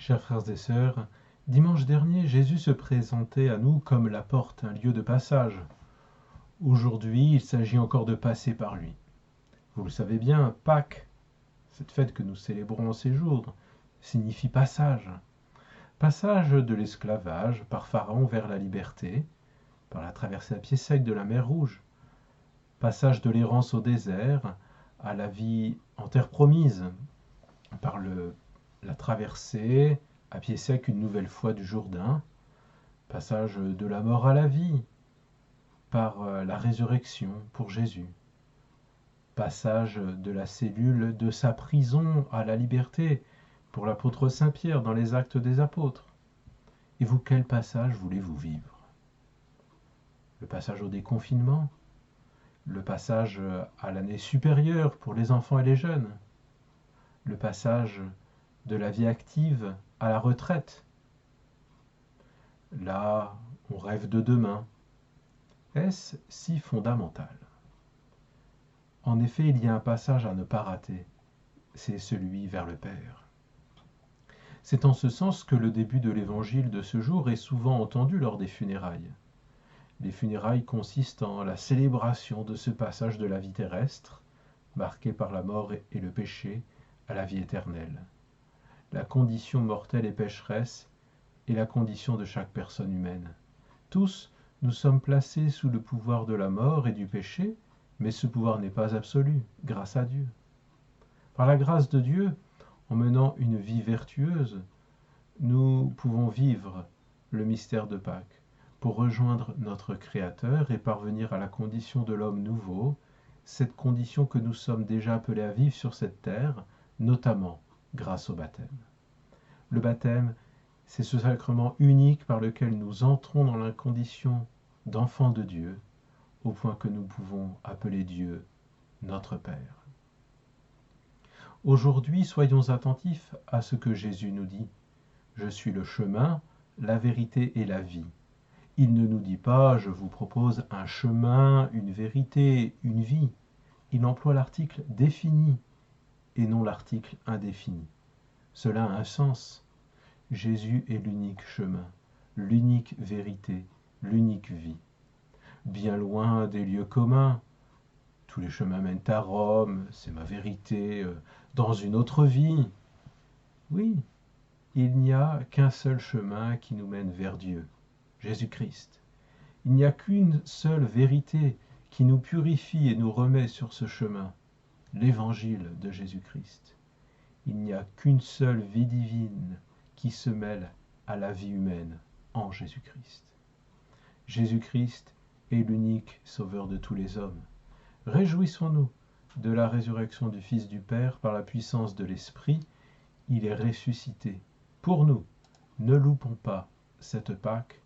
Chers frères et sœurs, dimanche dernier, Jésus se présentait à nous comme la porte, un lieu de passage. Aujourd'hui, il s'agit encore de passer par lui. Vous le savez bien, Pâques, cette fête que nous célébrons en ces jours, signifie passage. Passage de l'esclavage par Pharaon vers la liberté, par la traversée à pied sec de la mer Rouge. Passage de l'errance au désert à la vie en terre promise, par la traversée à pied sec une nouvelle fois du Jourdain, passage de la mort à la vie, par la résurrection pour Jésus, passage de la cellule de sa prison à la liberté pour l'apôtre Saint-Pierre dans les Actes des Apôtres. Et vous, quel passage voulez-vous vivre? Le passage au déconfinement, le passage à l'année supérieure pour les enfants et les jeunes, le passage de la vie active à la retraite. Là, on rêve de demain. Est-ce si fondamental? En effet, il y a un passage à ne pas rater, c'est celui vers le Père. C'est en ce sens que le début de l'évangile de ce jour est souvent entendu lors des funérailles. Les funérailles consistent en la célébration de ce passage de la vie terrestre, marqué par la mort et le péché, à la vie éternelle. La condition mortelle et pécheresse est la condition de chaque personne humaine. Tous, nous sommes placés sous le pouvoir de la mort et du péché, mais ce pouvoir n'est pas absolu, grâce à Dieu. Par la grâce de Dieu, en menant une vie vertueuse, nous pouvons vivre le mystère de Pâques pour rejoindre notre Créateur et parvenir à la condition de l'homme nouveau, cette condition que nous sommes déjà appelés à vivre sur cette terre, notamment grâce au baptême. Le baptême, c'est ce sacrement unique par lequel nous entrons dans la condition d'enfants de Dieu, au point que nous pouvons appeler Dieu notre Père. Aujourd'hui, soyons attentifs à ce que Jésus nous dit. Je suis le chemin, la vérité et la vie. Il ne nous dit pas « je vous propose un chemin, une vérité, une vie ». Il emploie l'article « défini » et non l'article « indéfini ». Cela a un sens. Jésus est l'unique chemin, l'unique vérité, l'unique vie. Bien loin des lieux communs, tous les chemins mènent à Rome, c'est ma vérité, dans une autre vie. Oui, il n'y a qu'un seul chemin qui nous mène vers Dieu, Jésus-Christ. Il n'y a qu'une seule vérité qui nous purifie et nous remet sur ce chemin, l'évangile de Jésus-Christ. Il n'y a qu'une seule vie divine qui se mêle à la vie humaine en Jésus-Christ. Jésus-Christ est l'unique sauveur de tous les hommes. Réjouissons-nous de la résurrection du Fils du Père par la puissance de l'Esprit. Il est ressuscité. Pour nous, ne loupons pas cette Pâque